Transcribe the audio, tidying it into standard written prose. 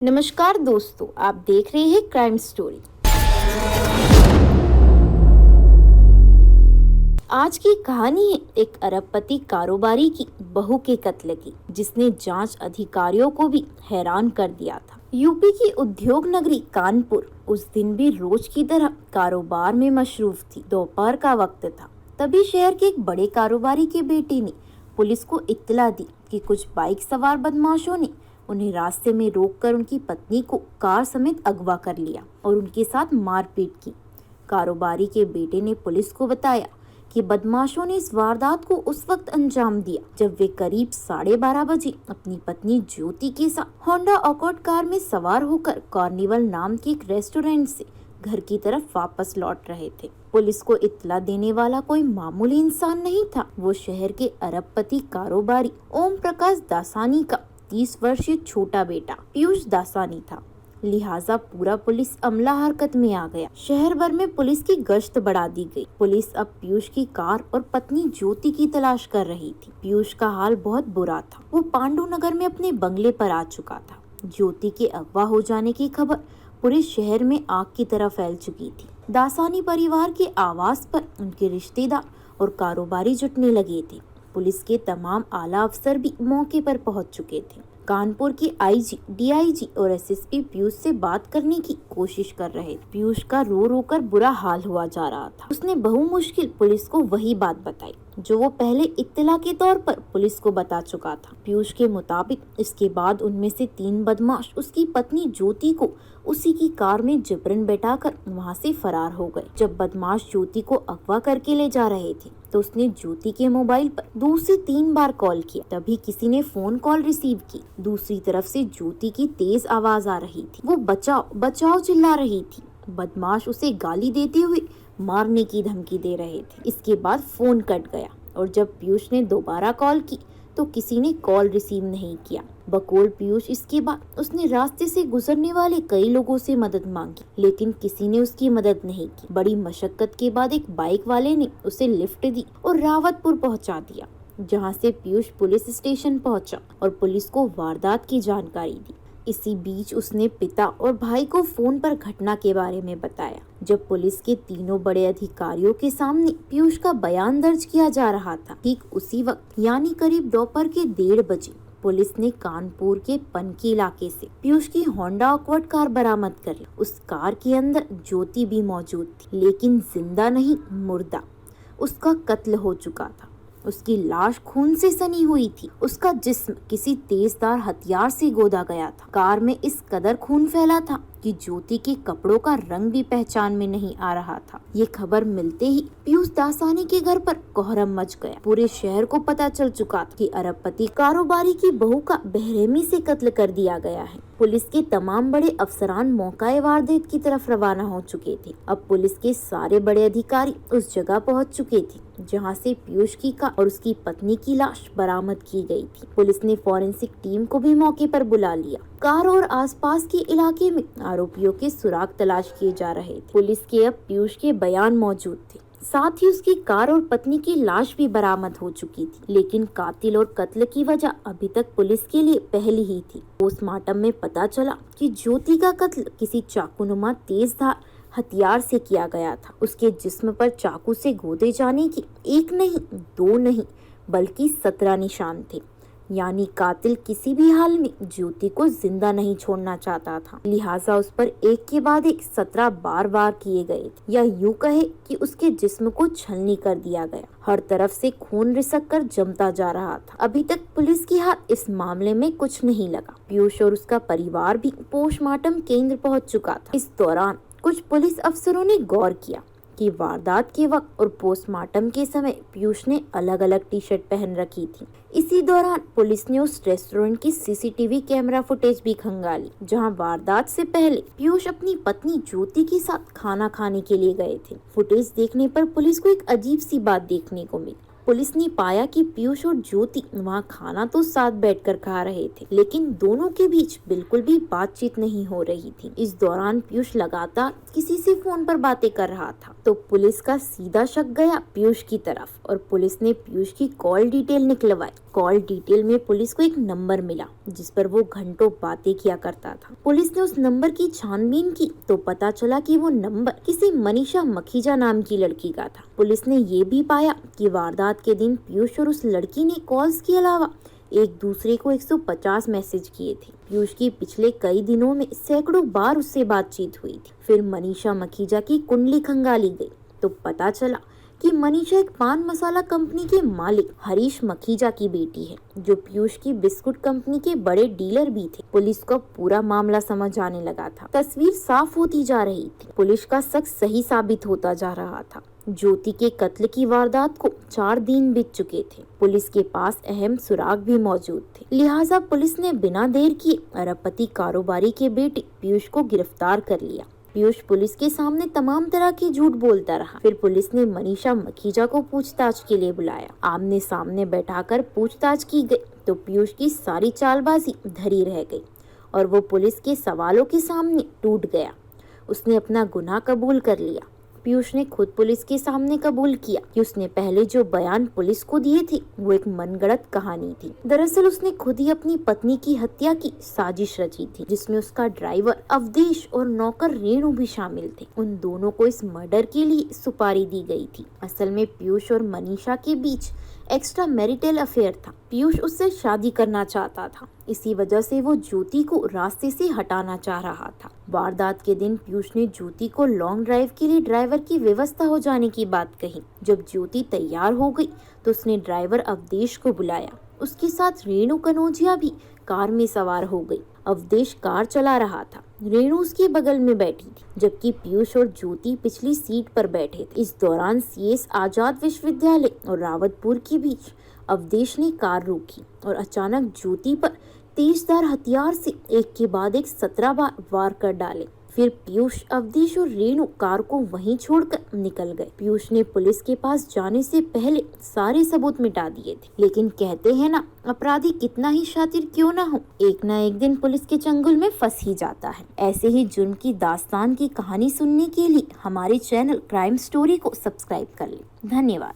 नमस्कार दोस्तों, आप देख रहे हैं क्राइम स्टोरी। आज की कहानी है एक अरबपति कारोबारी की बहू के कत्ल की, जिसने जांच अधिकारियों को भी हैरान कर दिया था। यूपी की उद्योग नगरी कानपुर उस दिन भी रोज की तरह कारोबार में मशरूफ थी। दोपहर का वक्त था। तभी शहर के एक बड़े कारोबारी के बेटे ने पुलिस को इत्तला दी कि कुछ बाइक सवार बदमाशों ने उन्हें रास्ते में रोककर उनकी पत्नी को कार समेत अगवा कर लिया और उनके साथ मारपीट की। कारोबारी के बेटे ने पुलिस को बताया कि बदमाशों ने इस वारदात को उस वक्त अंजाम दिया जब वे करीब 12:30 बजे अपनी पत्नी ज्योति के साथ होंडा अकॉर्ड कार में सवार होकर कार्निवल नाम के एक रेस्टोरेंट से घर की तरफ वापस लौट रहे थे। पुलिस को इत्तला देने वाला कोई मामूली इंसान नहीं था। वो शहर के अरबपति कारोबारी ओम प्रकाश दासानी का 30 वर्षीय छोटा बेटा पीयूष दासानी था। लिहाजा पूरा पुलिस अमला हरकत में आ गया। शहर भर में पुलिस की गश्त बढ़ा दी गई। पुलिस अब पीयूष की कार और पत्नी ज्योति की तलाश कर रही थी। पीयूष का हाल बहुत बुरा था। वो पांडु नगर में अपने बंगले पर आ चुका था। ज्योति के अगवा हो जाने की खबर पूरे शहर में आग की तरह फैल चुकी थी। दासानी परिवार के आवास पर उनके रिश्तेदार और कारोबारी जुटने लगे थे। पुलिस के तमाम आला अफसर भी मौके पर पहुंच चुके थे। कानपुर के आईजी, डीआईजी और एसएसपी पीयूष से बात करने की कोशिश कर रहे थे। पीयूष का रो रो कर बुरा हाल हुआ जा रहा था। उसने बहुमुश्किल पुलिस को वही बात बताई जो वो पहले इत्तला के तौर पर पुलिस को बता चुका था। पीयूष के मुताबिक इसके बाद उनमें से 3 बदमाश उसकी पत्नी ज्योति को उसी की कार में जबरन बैठाकर वहां से फरार हो गए। जब बदमाश ज्योति को अगवा करके ले जा रहे थे तो उसने ज्योति के मोबाइल पर 2 से 3 बार कॉल किया। तभी किसी ने फोन कॉल रिसीव की। दूसरी तरफ से ज्योति की तेज आवाज आ रही थी। वो बचाओ बचाओ चिल्ला रही थी। बदमाश उसे गाली देते हुए मारने की धमकी दे रहे थे। इसके बाद फोन कट गया और जब पीयूष ने दोबारा कॉल की तो किसी ने कॉल रिसीव नहीं किया। बकौल पीयूष इसके बाद उसने रास्ते से गुजरने वाले कई लोगों से मदद मांगी, लेकिन किसी ने उसकी मदद नहीं की। बड़ी मशक्कत के बाद एक बाइक वाले ने उसे लिफ्ट दी और रावतपुर पहुंचा दिया, जहां से पीयूष पुलिस स्टेशन पहुंचा और पुलिस को वारदात की जानकारी दी। इसी बीच उसने पिता और भाई को फोन पर घटना के बारे में बताया। जब पुलिस के तीनों बड़े अधिकारियों के सामने पीयूष का बयान दर्ज किया जा रहा था, ठीक उसी वक्त यानी करीब दोपहर के 1:30 बजे पुलिस ने कानपुर के पनकी इलाके से पीयूष की होंडा अकॉर्ड कार बरामद करी। उस कार के अंदर ज्योति भी मौजूद थी, लेकिन जिंदा नहीं, मुर्दा। उसका कत्ल हो चुका था। उसकी लाश खून से सनी हुई थी। उसका जिस्म किसी तेजधार हथियार से गोदा गया था। कार में इस कदर खून फैला था कि ज्योति के कपड़ों का रंग भी पहचान में नहीं आ रहा था। ये खबर मिलते ही पीयूष दासानी के घर पर कोहराम मच गया। पूरे शहर को पता चल चुका कि अरबपति कारोबारी की बहू का बेरहमी से कत्ल कर दिया गया है। पुलिस के तमाम बड़े अफसरान मौकाए वारदात की तरफ रवाना हो चुके थे। अब पुलिस के सारे बड़े अधिकारी उस जगह पहुंच चुके थे जहां से पीयूष की कार और उसकी पत्नी की लाश बरामद की गई थी। पुलिस ने फॉरेंसिक टीम को भी मौके पर बुला लिया। कार और आसपास के इलाके में आरोपियों के सुराग तलाश किए जा रहे थे। पुलिस के अब पीयूष के बयान मौजूद थे, साथ ही उसकी कार और पत्नी की लाश भी बरामद हो चुकी थी। लेकिन कातिल और कत्ल की वजह अभी तक पुलिस के लिए पहली ही थी। पोस्टमार्टम में पता चला कि ज्योति का कत्ल किसी चाकूनुमा तेजधार हथियार से किया गया था। उसके जिस्म पर चाकू से गोदे जाने की 1 नहीं 2 नहीं बल्कि 17 निशान थे। यानी कातिल किसी भी हाल में ज्योति को जिंदा नहीं छोड़ना चाहता था। लिहाजा उस पर एक के बाद एक 17 बार वार किए गए थे, या यूं कहे कि उसके जिस्म को छलनी कर दिया गया। हर तरफ से खून रिसक कर जमता जा रहा था। अभी तक पुलिस की हाथ इस मामले में कुछ नहीं लगा। पीयूष और उसका परिवार भी पोस्टमार्टम केंद्र पहुंच चुका था। इस दौरान कुछ पुलिस अफसरों ने गौर किया कि वारदात के वक्त और पोस्टमार्टम के समय पीयूष ने अलग अलग टी शर्ट पहन रखी थी। इसी दौरान पुलिस ने उस रेस्टोरेंट की सीसीटीवी कैमरा फुटेज भी खंगाली, जहां वारदात से पहले पीयूष अपनी पत्नी ज्योति के साथ खाना खाने के लिए गए थे। फुटेज देखने पर पुलिस को एक अजीब सी बात देखने को मिली। पुलिस ने पाया कि पीयूष और ज्योति वहाँ खाना तो साथ बैठकर खा रहे थे, लेकिन दोनों के बीच बिल्कुल भी बातचीत नहीं हो रही थी। इस दौरान पीयूष लगातार किसी से फोन पर बातें कर रहा था, तो पुलिस का सीधा शक गया पीयूष की तरफ और पुलिस ने पीयूष की कॉल डिटेल निकलवाई। कॉल डिटेल में पुलिस को एक नंबर मिला जिस पर वो घंटों बातें किया करता था। पुलिस ने उस नंबर की छानबीन की तो पता चला कि वो नंबर किसी मनीषा मखीजा नाम की लड़की का था। पुलिस ने ये भी पाया कि वारदात के दिन पीयूष और उस लड़की ने कॉल्स के अलावा एक दूसरे को 150 मैसेज किए थे। पीयूष की पिछले कई दिनों में सैकड़ों बार उससे बातचीत हुई थी। फिर मनीषा मखीजा की कुंडली खंगाली गई तो पता चला कि मनीषा एक पान मसाला कंपनी के मालिक हरीश मखीजा की बेटी है, जो पीयूष की बिस्कुट कंपनी के बड़े डीलर भी थे। पुलिस को पूरा मामला समझ आने लगा था। तस्वीर साफ होती जा रही थी। पुलिस का शक सही साबित होता जा रहा था। ज्योति के कत्ल की वारदात को 4 दिन बीत चुके थे। पुलिस के पास अहम सुराग भी मौजूद थे, लिहाजा पुलिस ने बिना देर किए अरबपति कारोबारी के बेटे पीयूष को गिरफ्तार कर लिया। पीयूष पुलिस के सामने तमाम तरह के झूठ बोलता रहा। फिर पुलिस ने मनीषा मखीजा को पूछताछ के लिए बुलाया। आमने सामने बैठाकर पूछताछ की गई तो पीयूष की सारी चालबाजी धरी रह गई और वो पुलिस के सवालों के सामने टूट गया। उसने अपना गुनाह कबूल कर लिया। पीयूष ने खुद पुलिस के सामने कबूल किया कि उसने पहले जो बयान पुलिस को दिए थे वो एक मनगढ़ंत कहानी थी। दरअसल उसने खुद ही अपनी पत्नी की हत्या की साजिश रची थी, जिसमें उसका ड्राइवर अवधेश और नौकर रेणु भी शामिल थे। उन दोनों को इस मर्डर के लिए सुपारी दी गई थी। असल में पीयूष और मनीषा के बीच एक्स्ट्रा मैरिटल अफेयर था। पीयूष उससे शादी करना चाहता था, इसी वजह से वो ज्योति को रास्ते से हटाना चाह रहा था। वारदात के दिन पीयूष ने ज्योति को लॉन्ग ड्राइव के लिए ड्राइवर की व्यवस्था हो जाने की बात कही। जब ज्योति तैयार हो गई तो उसने ड्राइवर अवधेश को बुलाया। उसके साथ रेणु कनौजिया भी कार में सवार हो गई। अवधेश कार चला रहा था, रेणु उसके बगल में बैठी थी, जबकि पीयूष और ज्योति पिछली सीट पर बैठे थे। इस दौरान सीएस आजाद विश्वविद्यालय और रावतपुर के बीच अवधेश ने कार रोकी और अचानक ज्योति पर तेजधार हथियार से एक के बाद एक 17 बार वार कर डाले। फिर पीयूष, अवधेश और रेणु कार को वहीं छोड़कर निकल गए। पीयूष ने पुलिस के पास जाने से पहले सारे सबूत मिटा दिए थे, लेकिन कहते हैं ना, अपराधी कितना ही शातिर क्यों ना हो, एक ना एक दिन पुलिस के चंगुल में फंस ही जाता है। ऐसे ही जुर्म की दास्तान की कहानी सुनने के लिए हमारे चैनल क्राइम स्टोरी को सब्सक्राइब कर लें। धन्यवाद।